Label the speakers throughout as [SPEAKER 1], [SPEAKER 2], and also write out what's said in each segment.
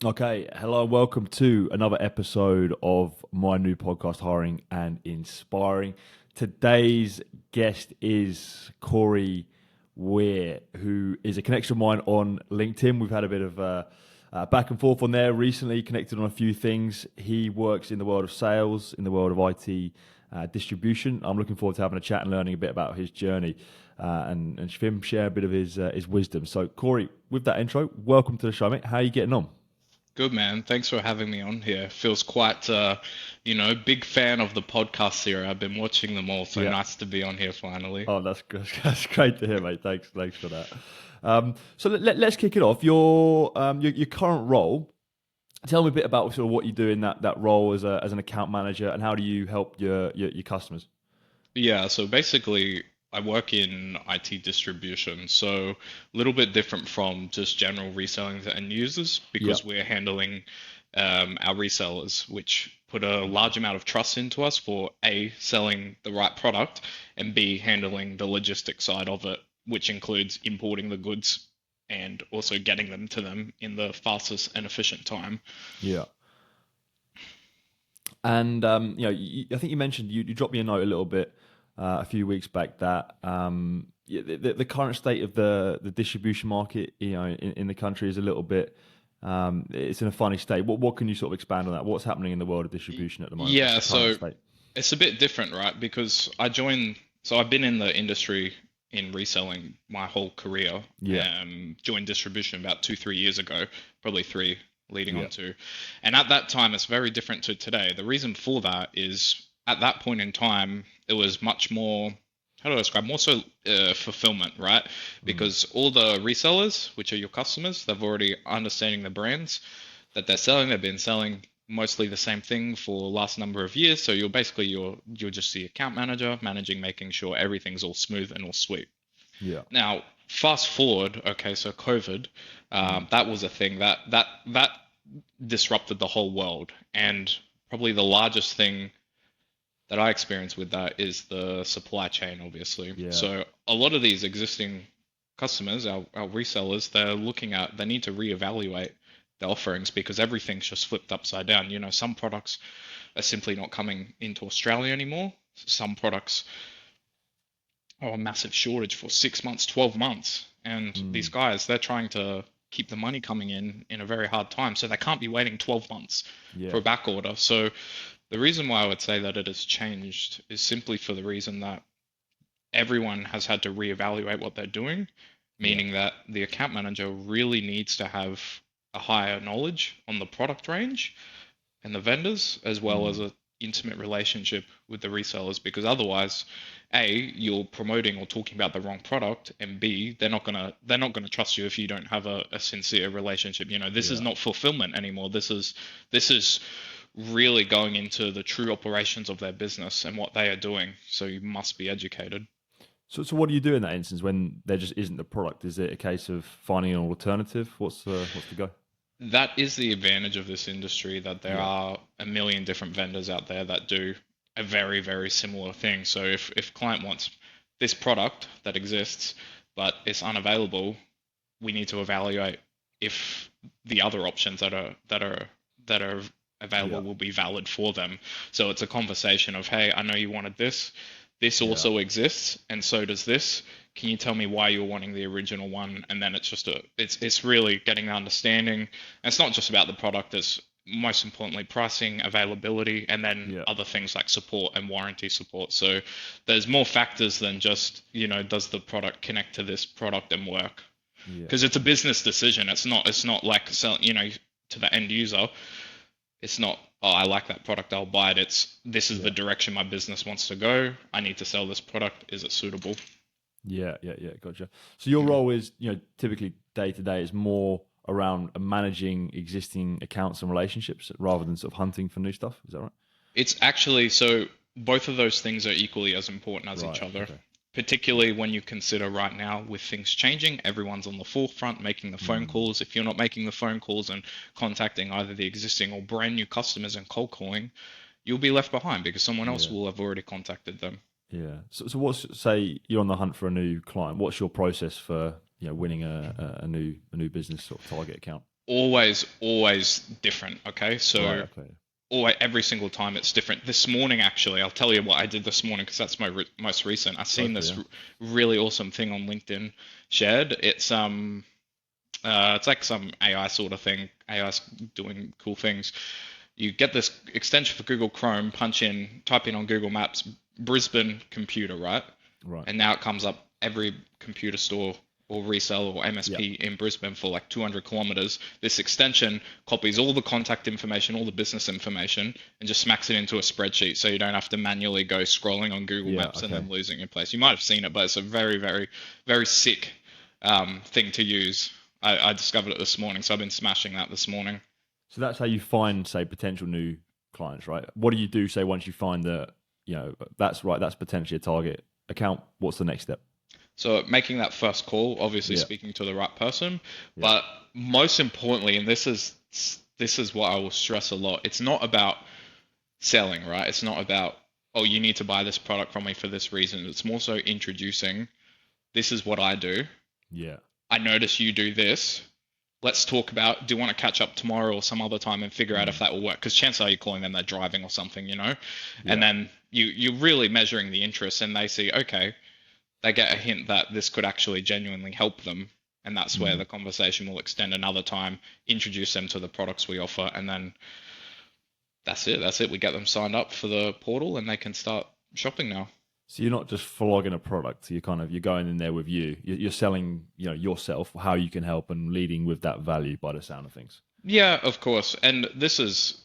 [SPEAKER 1] Okay, hello, welcome to another episode of my new podcast, Hiring and Inspiring. Today's guest is Corey Weier, who is a connection of mine on LinkedIn. We've had a bit of back and forth on there recently, connected on a few things. He works in the world of sales, in the world of IT distribution. I'm looking forward to having a chat and learning a bit about his journey and him share a bit of his wisdom. So, Corey, with that intro, welcome to the show, mate. How are you getting on?
[SPEAKER 2] Good man. Thanks for having me on here. Feels quite, big fan of the podcast series. I've been watching them all, so
[SPEAKER 1] Yeah.
[SPEAKER 2] nice to be on here finally.
[SPEAKER 1] Oh, that's good. That's great to hear, mate. Thanks for that. So let's kick it off. Your current role. Tell me a bit about sort of what you do in that role as an account manager, and how do you help your customers?
[SPEAKER 2] Yeah, so basically, I work in IT distribution, so a little bit different from just general reselling to end users
[SPEAKER 1] Yeah.
[SPEAKER 2] because we're handling our resellers, which put a large amount of trust into us for A, selling the right product, and B, handling the logistic side of it, which includes importing the goods and also getting them to them in the fastest and efficient time.
[SPEAKER 1] Yeah. And I think you mentioned you dropped me a note a little bit a few weeks back that the current state of the distribution market, in the country is a little bit. It's in a funny state. What can you sort of expand on that? What's happening in the world of distribution at the moment? What's
[SPEAKER 2] Yeah,
[SPEAKER 1] the current
[SPEAKER 2] so
[SPEAKER 1] state?
[SPEAKER 2] it's a bit different, right? Because I've been in the industry in reselling my whole career.
[SPEAKER 1] Yeah.
[SPEAKER 2] Joined distribution about 3 years ago, probably three leading
[SPEAKER 1] Yeah.
[SPEAKER 2] on to. And at that time, it's very different to today. The reason for that is at that point in time, it was much more, how do I describe, more so fulfillment, right?
[SPEAKER 1] Mm.
[SPEAKER 2] Because all the resellers, which are your customers, they've already understanding the brands that they're selling. They've been selling mostly the same thing for the last number of years. So you're just the account manager managing, making sure everything's all smooth and all sweet.
[SPEAKER 1] Yeah.
[SPEAKER 2] Now, fast forward, okay, so COVID,
[SPEAKER 1] Mm.
[SPEAKER 2] that was a thing that disrupted the whole world, and probably the largest thing that I experience with that is the supply chain, obviously.
[SPEAKER 1] Yeah.
[SPEAKER 2] So a lot of these existing customers, our resellers, they need to reevaluate the offerings because everything's just flipped upside down. Some products are simply not coming into Australia anymore. Some products are a massive shortage for 6 months, 12 months. And these
[SPEAKER 1] Mm.
[SPEAKER 2] guys, they're trying to keep the money coming in a very hard time. So they can't be waiting 12 months for
[SPEAKER 1] Yeah.
[SPEAKER 2] a back order. So the reason why I would say that it has changed is simply for the reason that everyone has had to reevaluate what they're doing,
[SPEAKER 1] Yeah.
[SPEAKER 2] meaning that the account manager really needs to have a higher knowledge on the product range and the vendors, as well as
[SPEAKER 1] Mm.
[SPEAKER 2] an intimate relationship with the resellers, because otherwise, A, you're promoting or talking about the wrong product, and B, they're not gonna trust you if you don't have a sincere relationship. This is
[SPEAKER 1] Yeah.
[SPEAKER 2] not fulfillment anymore. This is really going into the true operations of their business and what they are doing. So you must be educated.
[SPEAKER 1] So what do you do in that instance when there just isn't the product? Is it a case of finding an alternative? What's the go?
[SPEAKER 2] That is the advantage of this industry, that there
[SPEAKER 1] Yeah.
[SPEAKER 2] are a million different vendors out there that do a very, very similar thing. So if client wants this product that exists, but it's unavailable, we need to evaluate if the other options that are
[SPEAKER 1] Yeah.
[SPEAKER 2] available will be valid for them. So it's a conversation of, hey, I know you wanted this. This
[SPEAKER 1] Yeah.
[SPEAKER 2] also exists, and so does this. Can you tell me why you're wanting the original one? And then it's really getting the understanding. And it's not just about the product. It's most importantly pricing, availability, and then
[SPEAKER 1] Yeah.
[SPEAKER 2] other things like support and warranty support. So there's more factors than just, does the product connect to this product and work?
[SPEAKER 1] Yeah.
[SPEAKER 2] Because it's a business decision. It's not like selling, to the end user. It's not, oh, I like that product, I'll buy it. It's, this is the
[SPEAKER 1] Yeah.
[SPEAKER 2] direction my business wants to go. I need to sell this product. Is it suitable?
[SPEAKER 1] Yeah. Gotcha. So your
[SPEAKER 2] Mm.
[SPEAKER 1] role is, typically day to day is more around managing existing accounts and relationships rather than sort of hunting for new stuff. Is that right?
[SPEAKER 2] It's actually, so both of those things are equally as important as each
[SPEAKER 1] Right.
[SPEAKER 2] other,
[SPEAKER 1] Okay.
[SPEAKER 2] particularly when you consider right now with things changing, everyone's on the forefront making the phone
[SPEAKER 1] Mm.
[SPEAKER 2] calls. If you're not making the phone calls and contacting either the existing or brand new customers and cold calling, you'll be left behind because someone else
[SPEAKER 1] Yeah.
[SPEAKER 2] will have already contacted them.
[SPEAKER 1] Yeah. So what's say you're on the hunt for a new client? What's your process for winning a new business sort of target account?
[SPEAKER 2] always different. Okay,
[SPEAKER 1] Right.
[SPEAKER 2] so
[SPEAKER 1] Okay.
[SPEAKER 2] always, every single time it's different. This morning, actually, I'll tell you what I did this morning because that's my most recent. I
[SPEAKER 1] Go
[SPEAKER 2] seen
[SPEAKER 1] for it.
[SPEAKER 2] this
[SPEAKER 1] Yeah.
[SPEAKER 2] really awesome thing on LinkedIn shared. It's like some AI sort of thing. AI's doing cool things. You get this extension for Google Chrome, type in on Google Maps, Brisbane computer, right?
[SPEAKER 1] Right.
[SPEAKER 2] And now it comes up every computer store or reseller or
[SPEAKER 1] Yeah.
[SPEAKER 2] MSP in Brisbane for like 200 kilometers. This extension copies all the contact information, all the business information, and just smacks it into a spreadsheet so you don't have to manually go scrolling on Google
[SPEAKER 1] Yeah.
[SPEAKER 2] Maps and
[SPEAKER 1] Okay.
[SPEAKER 2] then losing your place. You might have seen it, but it's a very, very, very sick thing to use. I discovered it this morning, so I've been smashing that this morning.
[SPEAKER 1] So that's how you find, say, potential new clients, right? What do you do, say, once you find that, that's right, that's potentially a target account? What's the next step?
[SPEAKER 2] So making that first call, obviously
[SPEAKER 1] Yeah.
[SPEAKER 2] speaking to the right person,
[SPEAKER 1] Yeah.
[SPEAKER 2] but most importantly, and this is what I will stress a lot, it's not about selling, right? It's not about, oh, you need to buy this product from me for this reason. It's more so introducing, this is what I do.
[SPEAKER 1] Yeah.
[SPEAKER 2] I notice you do this. Let's talk about, do you want to catch up tomorrow or some other time and figure out if
[SPEAKER 1] Mm.
[SPEAKER 2] that will work? Because chances are you're calling them, they're driving or something, you know? And
[SPEAKER 1] Yeah.
[SPEAKER 2] then you're really measuring the interest and they see, okay, they get a hint that this could actually genuinely help them. And that's where
[SPEAKER 1] Mm.
[SPEAKER 2] the conversation will extend another time, introduce them to the products we offer, and then that's it. That's it. We get them signed up for the portal and they can start shopping now.
[SPEAKER 1] So you're not just flogging a product. You're going in there with you. You're selling, yourself, how you can help, and leading with that value by the sound of things.
[SPEAKER 2] Yeah, of course. And this is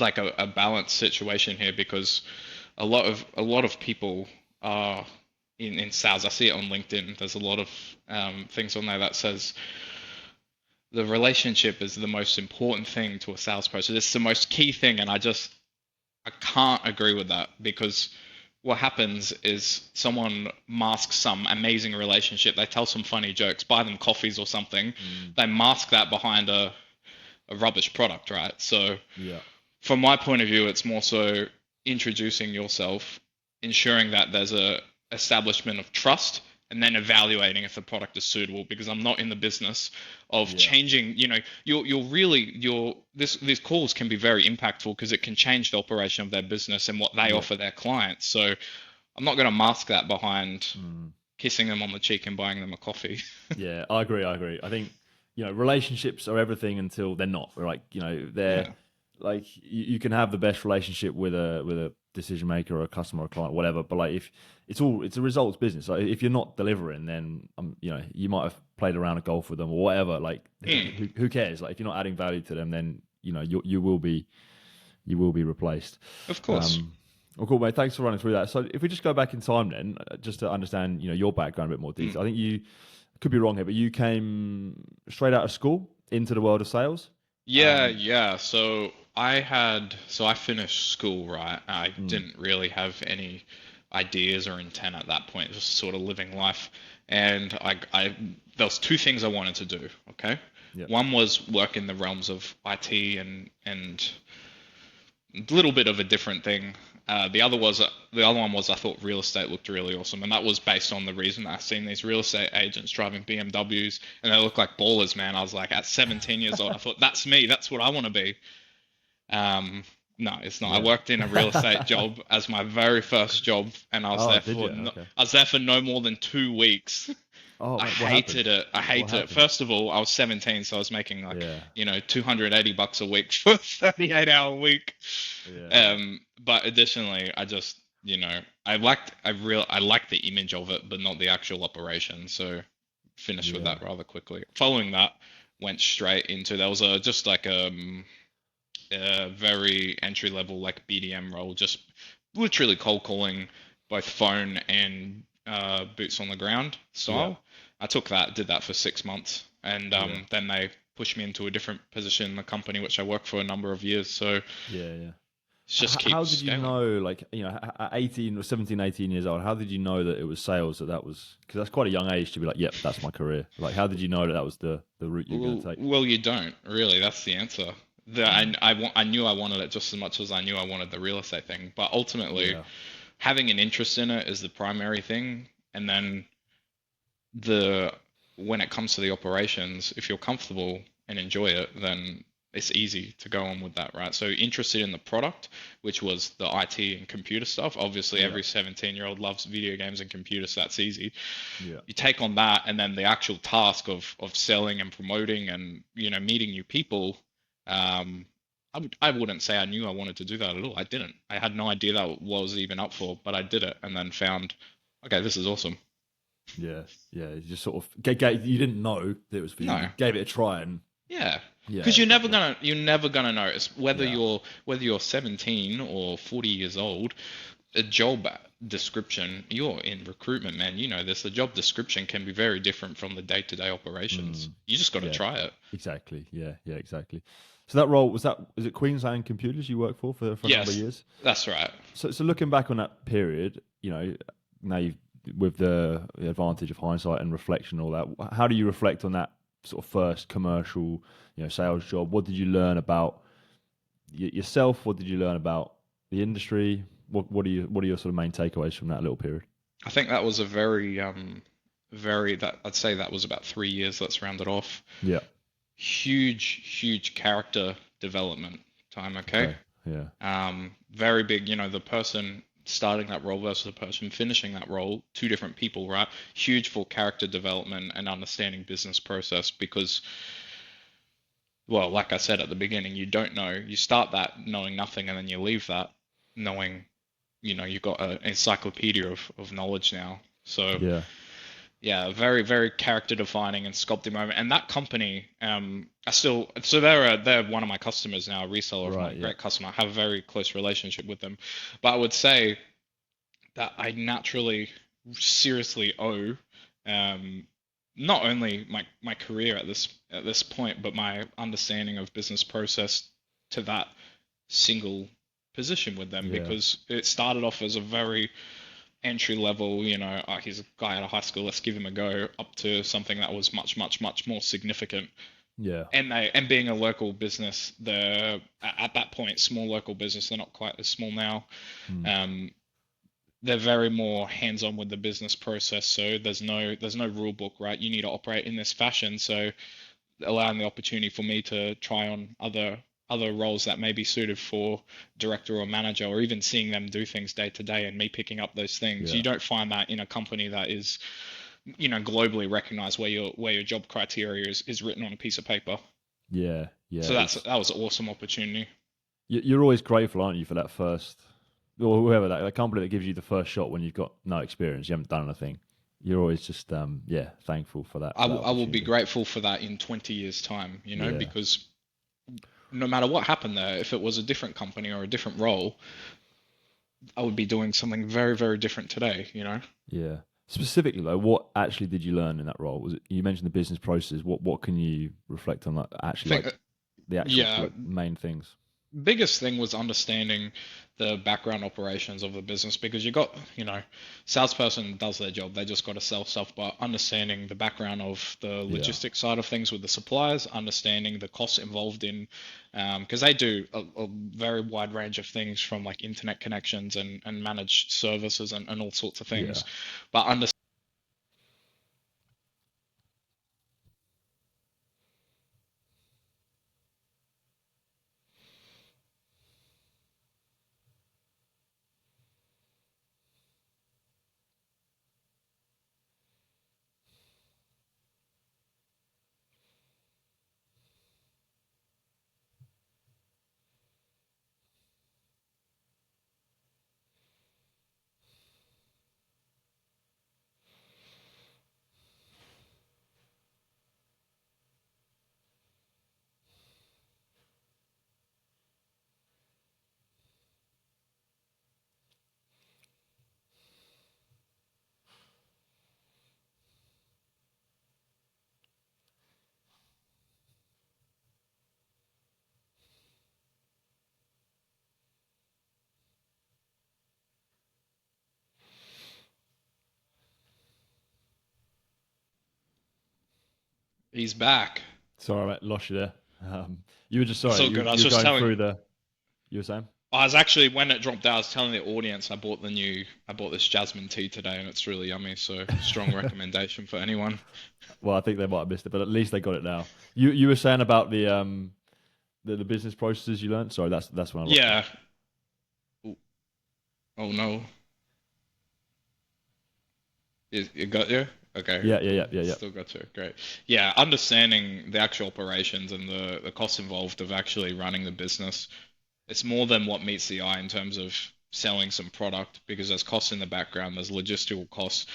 [SPEAKER 2] like a balanced situation here because a lot of people are in sales. I see it on LinkedIn. There's a lot of things on there that says the relationship is the most important thing to a sales process. It's the most key thing, and I can't agree with that because what happens is someone masks some amazing relationship. They tell some funny jokes, buy them coffees or something.
[SPEAKER 1] Mm.
[SPEAKER 2] They mask that behind a rubbish product, right? So
[SPEAKER 1] Yeah.
[SPEAKER 2] from my point of view, it's more so introducing yourself, ensuring that there's a establishment of trust, and then evaluating if the product is suitable. Because I'm not in the business of
[SPEAKER 1] Yeah.
[SPEAKER 2] changing. You're really these calls can be very impactful because it can change the operation of their business and what they
[SPEAKER 1] Yeah.
[SPEAKER 2] offer their clients. So I'm not going to mask that behind
[SPEAKER 1] Mm.
[SPEAKER 2] kissing them on the cheek and buying them a coffee.
[SPEAKER 1] Yeah, I agree. I agree. I think relationships are everything until they're not. Like they're
[SPEAKER 2] Yeah.
[SPEAKER 1] like you can have the best relationship with a decision maker or a customer or a client, whatever. But like if it's a results business. Like if you're not delivering, then you might have played around a golf with them or whatever. Like
[SPEAKER 2] Mm,
[SPEAKER 1] who cares? Like if you're not adding value to them, then you will be replaced.
[SPEAKER 2] of course.
[SPEAKER 1] Um, well, cool, mate. Thanks for running through that. So, if we just go back in time, then, just to understand, your background a bit more
[SPEAKER 2] Mm.
[SPEAKER 1] detail. I think you could be wrong here, but you came straight out of school into the world of sales.
[SPEAKER 2] Yeah,
[SPEAKER 1] Um,
[SPEAKER 2] yeah. So I finished school, right? I
[SPEAKER 1] mm,
[SPEAKER 2] didn't really have any ideas or intent at that point, just sort of living life. And there was two things I wanted to do. Okay,
[SPEAKER 1] yeah,
[SPEAKER 2] one was work in the realms of IT and a little bit of a different thing. The other one was I thought real estate looked really awesome, and that was based on the reason I've seen these real estate agents driving BMWs, and they look like ballers, man. I was like, at 17 years old, I thought that's me, that's what I want to be. No, it's not. I
[SPEAKER 1] yeah.
[SPEAKER 2] worked in a real estate job as my very first job, and
[SPEAKER 1] Oh, did you? Okay.
[SPEAKER 2] I was there for no more than 2 weeks.
[SPEAKER 1] Oh,
[SPEAKER 2] I
[SPEAKER 1] mate, what happened?
[SPEAKER 2] hated it. I
[SPEAKER 1] What
[SPEAKER 2] hated it.
[SPEAKER 1] happened?
[SPEAKER 2] First of all, I was 17, so I was making like,
[SPEAKER 1] Yeah,
[SPEAKER 2] $280 a week for a 38-hour week.
[SPEAKER 1] yeah, yeah,
[SPEAKER 2] But additionally, I liked the image of it, but not the actual operation. So finished with
[SPEAKER 1] yeah,
[SPEAKER 2] that rather quickly. Following that, went straight into there was just like a very entry level like BDM role, just literally cold calling, both phone and boots on the ground
[SPEAKER 1] yeah,
[SPEAKER 2] style. I took that, did that for 6 months, and
[SPEAKER 1] yeah,
[SPEAKER 2] then they pushed me into a different position in the company, which I worked for a number of years. So it
[SPEAKER 1] yeah, yeah.
[SPEAKER 2] just
[SPEAKER 1] How
[SPEAKER 2] keeps
[SPEAKER 1] did you
[SPEAKER 2] scaling.
[SPEAKER 1] know, like, at 18 or 17, 18 years old, how did you know that it was sales, that was, because that's quite a young age to be like, yep, that's my career. Like, how did you know that was the route you're going to take?
[SPEAKER 2] Well, you don't really. That's the answer.
[SPEAKER 1] Mm.
[SPEAKER 2] I knew I wanted it just as much as I knew I wanted the real estate thing. But ultimately,
[SPEAKER 1] Yeah.
[SPEAKER 2] having an interest in it is the primary thing, and then the when it comes to the operations, if you're comfortable and enjoy it, then it's easy to go on with that, right? So interested in the product, which was the IT and computer stuff. Obviously,
[SPEAKER 1] Yeah.
[SPEAKER 2] every 17-year-old loves video games and computers, so that's easy.
[SPEAKER 1] Yeah.
[SPEAKER 2] You take on that, and then the actual task of selling and promoting and meeting new people. I wouldn't say I knew I wanted to do that at all. I didn't. I had no idea that what I was even up for, but I did it, and then found, okay, this is awesome.
[SPEAKER 1] Yeah. Yeah. You just sort of you didn't know that it was for you.
[SPEAKER 2] No,
[SPEAKER 1] You gave it a try, and
[SPEAKER 2] yeah,
[SPEAKER 1] yeah,
[SPEAKER 2] because
[SPEAKER 1] exactly.
[SPEAKER 2] you're never gonna notice whether
[SPEAKER 1] Yeah.
[SPEAKER 2] you're 17 or 40 years old. A job description, you're in recruitment, man. You know this. The job description can be very different from the day-to-day operations.
[SPEAKER 1] Mm,
[SPEAKER 2] You just got to
[SPEAKER 1] yeah.
[SPEAKER 2] try it.
[SPEAKER 1] Exactly. Yeah. Yeah. Exactly. So that role was it Queensland Computers you worked for a number of
[SPEAKER 2] Yes,
[SPEAKER 1] years?
[SPEAKER 2] that's right.
[SPEAKER 1] So looking back on that period, now you've with the advantage of hindsight and reflection, and all that. How do you reflect on that sort of first commercial, sales job? What did you learn about yourself? What did you learn about the industry? What are your sort of main takeaways from that little period?
[SPEAKER 2] I think that was a very that I'd say that was about 3 years. Let's round it off.
[SPEAKER 1] Yeah.
[SPEAKER 2] Huge character development time. Okay.
[SPEAKER 1] Okay. Yeah.
[SPEAKER 2] Very big. The person starting that role versus the person finishing that role, two different people, right? Huge for character development and understanding business process because, well, like I said at the beginning, you don't know. You start that knowing nothing, and then you leave that knowing, you've got an encyclopedia of knowledge now. So
[SPEAKER 1] Yeah.
[SPEAKER 2] yeah, very character defining and sculpting moment. And that company, I still, so they're one of my customers now, a reseller of
[SPEAKER 1] Right.
[SPEAKER 2] mine,
[SPEAKER 1] Yeah.
[SPEAKER 2] great customer. I have a very close relationship with them. But I would say that I naturally, seriously owe, um, not only my career at this point, but my understanding of business process to that single position with them
[SPEAKER 1] Yeah.
[SPEAKER 2] because it started off as a very entry level, he's a guy out of high school, let's give him a go, up to something that was much more significant.
[SPEAKER 1] Yeah.
[SPEAKER 2] And being a local business, at that point, small local business, they're not quite as small now.
[SPEAKER 1] Mm.
[SPEAKER 2] Um, they're very more hands-on with the business process, so there's no rule book, right? You need to operate in this fashion. So allowing the opportunity for me to try on other roles that may be suited for director or manager, or even seeing them do things day to day and me picking up those things. You
[SPEAKER 1] Yeah.
[SPEAKER 2] don't find that in a company that is, globally recognized where your job criteria is written on a piece of paper.
[SPEAKER 1] Yeah. Yeah.
[SPEAKER 2] So that was an awesome opportunity.
[SPEAKER 1] You're always grateful, aren't you, for that first, or whoever that company that gives you the first shot when you've got no experience, you haven't done anything. You're always just thankful for that
[SPEAKER 2] I will be
[SPEAKER 1] opportunity.
[SPEAKER 2] grateful for that in 20 years time,
[SPEAKER 1] Yeah.
[SPEAKER 2] because no matter what happened there, if it was a different company or a different role, I would be doing something very different today.
[SPEAKER 1] Yeah. Specifically though, what actually did you learn in that role? Was it, you mentioned the business process? What can you reflect on that?
[SPEAKER 2] I
[SPEAKER 1] Actually,
[SPEAKER 2] think,
[SPEAKER 1] like the actual
[SPEAKER 2] yeah,
[SPEAKER 1] like main things.
[SPEAKER 2] biggest thing was understanding the background operations of the business because salesperson does their job. They just got to sell stuff, but understanding the background of the
[SPEAKER 1] Yeah.
[SPEAKER 2] logistics side of things with the suppliers, understanding the costs involved in, because they do a very wide range of things from like internet connections and managed services and all sorts of
[SPEAKER 1] Yeah.
[SPEAKER 2] things, but he's back.
[SPEAKER 1] Sorry, I lost you there. You were just
[SPEAKER 2] It's
[SPEAKER 1] sorry.
[SPEAKER 2] all
[SPEAKER 1] You
[SPEAKER 2] good. I
[SPEAKER 1] you
[SPEAKER 2] was
[SPEAKER 1] were
[SPEAKER 2] just
[SPEAKER 1] going
[SPEAKER 2] telling.
[SPEAKER 1] through the. You were saying.
[SPEAKER 2] I was actually when it dropped out, I was telling the audience I bought this jasmine tea today, and it's really yummy. So strong recommendation for anyone.
[SPEAKER 1] Well, I think they might have missed it, but at least they got it now. You were saying about the business processes you learned. Sorry, that's when I lost you.
[SPEAKER 2] Yeah. Oh, oh no, it got you. Okay,
[SPEAKER 1] Yeah.
[SPEAKER 2] still got you. Great. Yeah, understanding the actual operations and the costs involved of actually running the business. It's more than what meets the eye in terms of selling some product because there's costs in the background, there's logistical costs,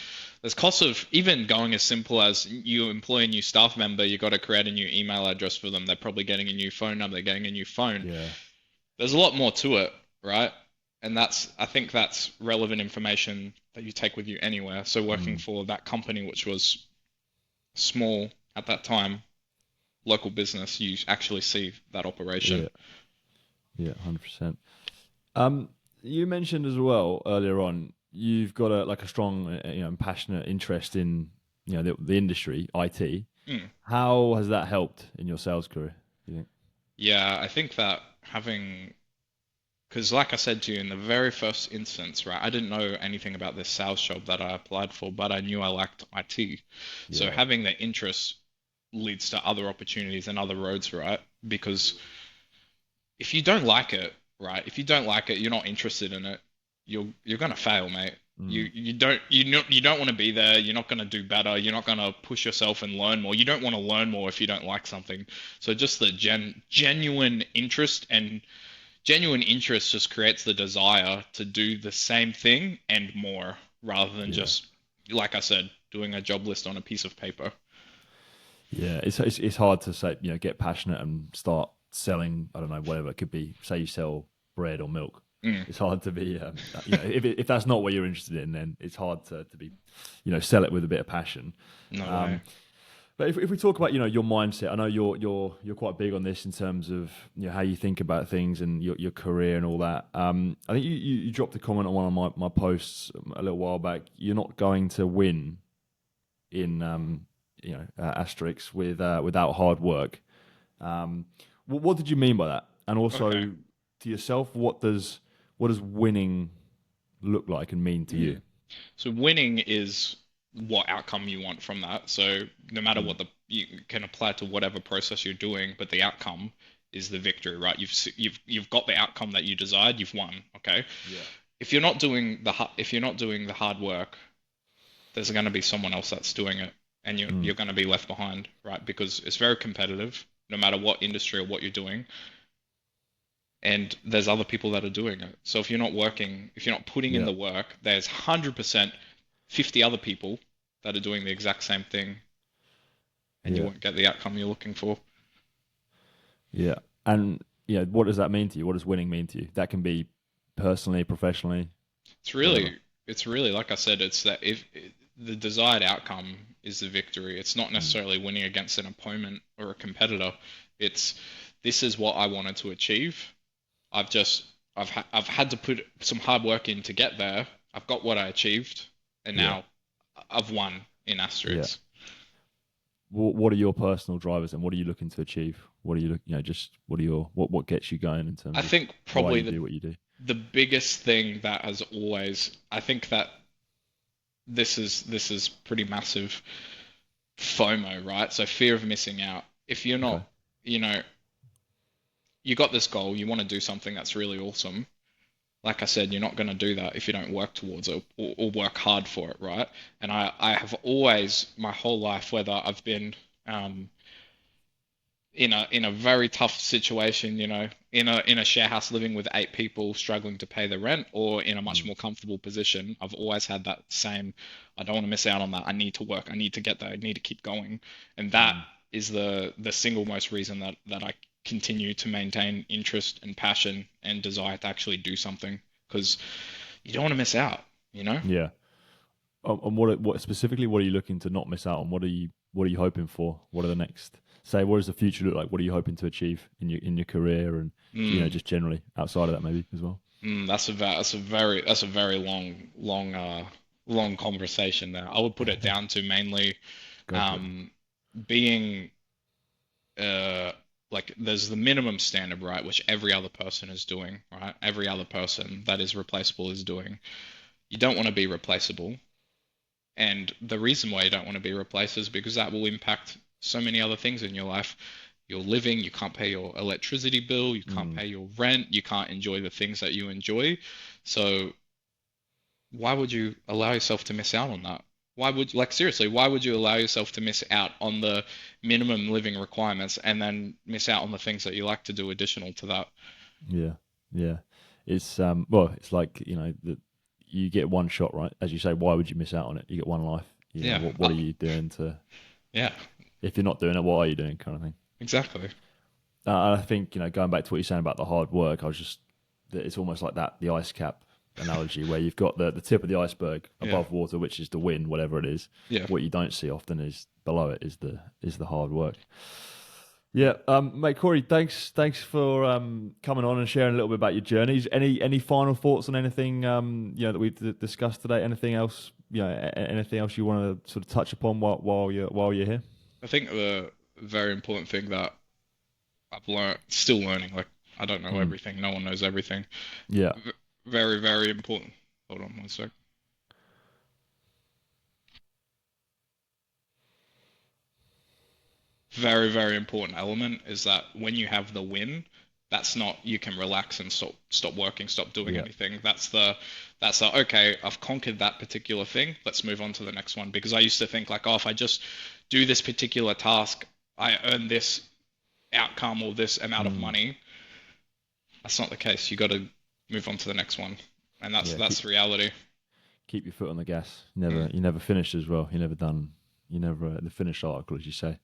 [SPEAKER 2] there's costs of even going as simple as you employ a new staff member, you got to create a new email address for them. They're probably getting a new phone number, they're getting a new phone.
[SPEAKER 1] Yeah,
[SPEAKER 2] There's a lot more to it, right? And I think that's relevant information that you take with you anywhere. So working
[SPEAKER 1] mm,
[SPEAKER 2] for that company, which was small at that time, local business, you actually see that operation.
[SPEAKER 1] yeah, yeah, 100%. Um, you mentioned as well earlier on you've got a strong and passionate interest in the industry IT.
[SPEAKER 2] Mm.
[SPEAKER 1] How has that helped in your sales career? Do you think?
[SPEAKER 2] Yeah, I think that having, because like I said to you in the very first instance, right, I didn't know anything about this sales job that I applied for, but I knew I liked IT. So
[SPEAKER 1] Yeah,
[SPEAKER 2] having the interest leads to other opportunities and other roads, right? Because if you don't like it, right, if you don't like it, you're not interested in it, you're gonna fail, mate.
[SPEAKER 1] mm,
[SPEAKER 2] You don't want to be there. You're not gonna do better. You're not gonna push yourself and learn more. You don't want to learn more if you don't like something. So just the genuine interest and genuine interest just creates the desire to do the same thing and more rather than
[SPEAKER 1] yeah,
[SPEAKER 2] just, like I said, doing a job list on a piece of paper.
[SPEAKER 1] yeah. It's hard to say get passionate and start selling. I don't know, whatever it could be. Say you sell bread or milk.
[SPEAKER 2] Mm,
[SPEAKER 1] It's hard to be if that's not what you're interested in, then it's hard to be sell it with a bit of passion.
[SPEAKER 2] no way.
[SPEAKER 1] Um, But if we talk about your mindset, I know you're quite big on this in terms of how you think about things and your career and all that. I think you dropped a comment on one of my posts a little while back. You're not going to win in asterisks without hard work. What did you mean by that? And
[SPEAKER 2] Okay.
[SPEAKER 1] also to yourself, what does winning look like and mean to
[SPEAKER 2] Hmm.
[SPEAKER 1] you?
[SPEAKER 2] So winning is what outcome you want from that. So no matter
[SPEAKER 1] Mm,
[SPEAKER 2] what you can apply to whatever process you're doing, but the outcome is the victory, right? You've got the outcome that you desired, you've won, okay?
[SPEAKER 1] yeah.
[SPEAKER 2] If you're not doing the hard work, there's going to be someone else that's doing it and
[SPEAKER 1] Mm,
[SPEAKER 2] you're going to be left behind, right? Because it's very competitive no matter what industry or what you're doing, and there's other people that are doing it. So if you're not working, if you're not putting in
[SPEAKER 1] yeah.
[SPEAKER 2] the work, there's 100% 50 other people that are doing the exact same thing, and you
[SPEAKER 1] Yeah.
[SPEAKER 2] won't get the outcome you're looking for.
[SPEAKER 1] Yeah. And what does that mean to you? What does winning mean to you? That can be personally, professionally,
[SPEAKER 2] It's
[SPEAKER 1] whatever.
[SPEAKER 2] really, it's really like I said, it's that if the desired outcome is the victory, it's not
[SPEAKER 1] Mm.
[SPEAKER 2] necessarily winning against an opponent or a competitor. It's this is what I wanted to achieve. I've just I've had to put some hard work in to get there. I've got what I achieved, and
[SPEAKER 1] Yeah.
[SPEAKER 2] now I've won in
[SPEAKER 1] Yeah.
[SPEAKER 2] asterisks.
[SPEAKER 1] What are your personal drivers and what are you looking to achieve? What are you looking, just what are what gets you going in
[SPEAKER 2] I
[SPEAKER 1] terms of
[SPEAKER 2] think
[SPEAKER 1] why
[SPEAKER 2] probably
[SPEAKER 1] you do what you do?
[SPEAKER 2] the biggest thing that has always I think that this is pretty massive FOMO, right? So fear of missing out. If you're
[SPEAKER 1] Okay.
[SPEAKER 2] not, you know, you got this goal, you want to do something that's really awesome. Like I said, you're not going to do that if you don't work towards it or work hard for it, right? And I have always, my whole life, whether I've been um, in a very tough situation, in a share house living with 8 people struggling to pay the rent, or in a much
[SPEAKER 1] Mm.
[SPEAKER 2] more comfortable position, I've always had that same, I don't want to miss out on that. I need to work. I need to get there. I need to keep going. And that
[SPEAKER 1] Mm.
[SPEAKER 2] is the single most reason that I continue to maintain interest and passion and desire to actually do something because you don't want to miss out, you know?
[SPEAKER 1] Yeah. And what specifically, what are you looking to not miss out on? What are you hoping for? What are the next, say, what does the future look like? What are you hoping to achieve in your career and,
[SPEAKER 2] Mm,
[SPEAKER 1] just generally outside of that maybe as well?
[SPEAKER 2] that's a very long conversation there. I would put it down to mainly
[SPEAKER 1] Go for it.
[SPEAKER 2] um, being like there's the minimum standard, right, which every other person is doing, right? Every other person that is replaceable is doing. You don't want to be replaceable. And the reason why you don't want to be replaced is because that will impact so many other things in your life. Your living, you can't pay your electricity bill, you can't
[SPEAKER 1] Mm.
[SPEAKER 2] pay your rent, you can't enjoy the things that you enjoy. So why would you allow yourself to miss out on that? Why would, like, seriously, why would you allow yourself to miss out on the minimum living requirements and then miss out on the things that you like to do additional to that?
[SPEAKER 1] Yeah, yeah. It's well, it's like you get one shot, right? As you say, why would you miss out on it? You get one life.
[SPEAKER 2] Yeah.
[SPEAKER 1] What are you doing to?
[SPEAKER 2] Yeah,
[SPEAKER 1] If you're not doing it, what are you doing? Kind of thing.
[SPEAKER 2] exactly.
[SPEAKER 1] I think going back to what you're saying about the hard work, I was just that it's almost like the ice cap analogy where you've got the tip of the iceberg
[SPEAKER 2] Yeah.
[SPEAKER 1] above water, which is the wind, whatever it is.
[SPEAKER 2] Yeah.
[SPEAKER 1] What you don't see often is below it is the hard work. Yeah, mate, Corey, thanks for coming on and sharing a little bit about your journeys. Any final thoughts on anything that we've discussed today? Anything else anything else you want to sort of touch upon while you're here?
[SPEAKER 2] I think the very important thing that I've learned, still learning, like I don't know
[SPEAKER 1] Mm.
[SPEAKER 2] everything, no one knows everything.
[SPEAKER 1] Yeah,
[SPEAKER 2] Very, very important. Hold on one sec. Very, very important element is that when you have the win, that's not you can relax and stop working, stop doing
[SPEAKER 1] yeah,
[SPEAKER 2] anything. That's the okay, I've conquered that particular thing. Let's move on to the next one. Because I used to think like, oh, if I just do this particular task, I earn this outcome or this amount of
[SPEAKER 1] mm.
[SPEAKER 2] money. That's not the case. You got to move on to the next one, and that's
[SPEAKER 1] Yeah.
[SPEAKER 2] that's the reality.
[SPEAKER 1] Keep your foot on the gas.
[SPEAKER 2] Mm,
[SPEAKER 1] You never finished as well. You never done. You never the finished article, as you say.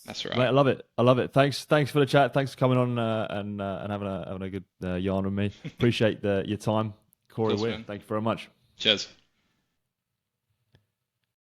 [SPEAKER 2] that's
[SPEAKER 1] Mate,
[SPEAKER 2] right.
[SPEAKER 1] I love it. I love it. Thanks for the chat. Thanks for coming on and having a good yarn with me. Appreciate your time,
[SPEAKER 2] Of
[SPEAKER 1] Corey
[SPEAKER 2] course,
[SPEAKER 1] Weier.
[SPEAKER 2] man.
[SPEAKER 1] Thank you very much.
[SPEAKER 2] Cheers.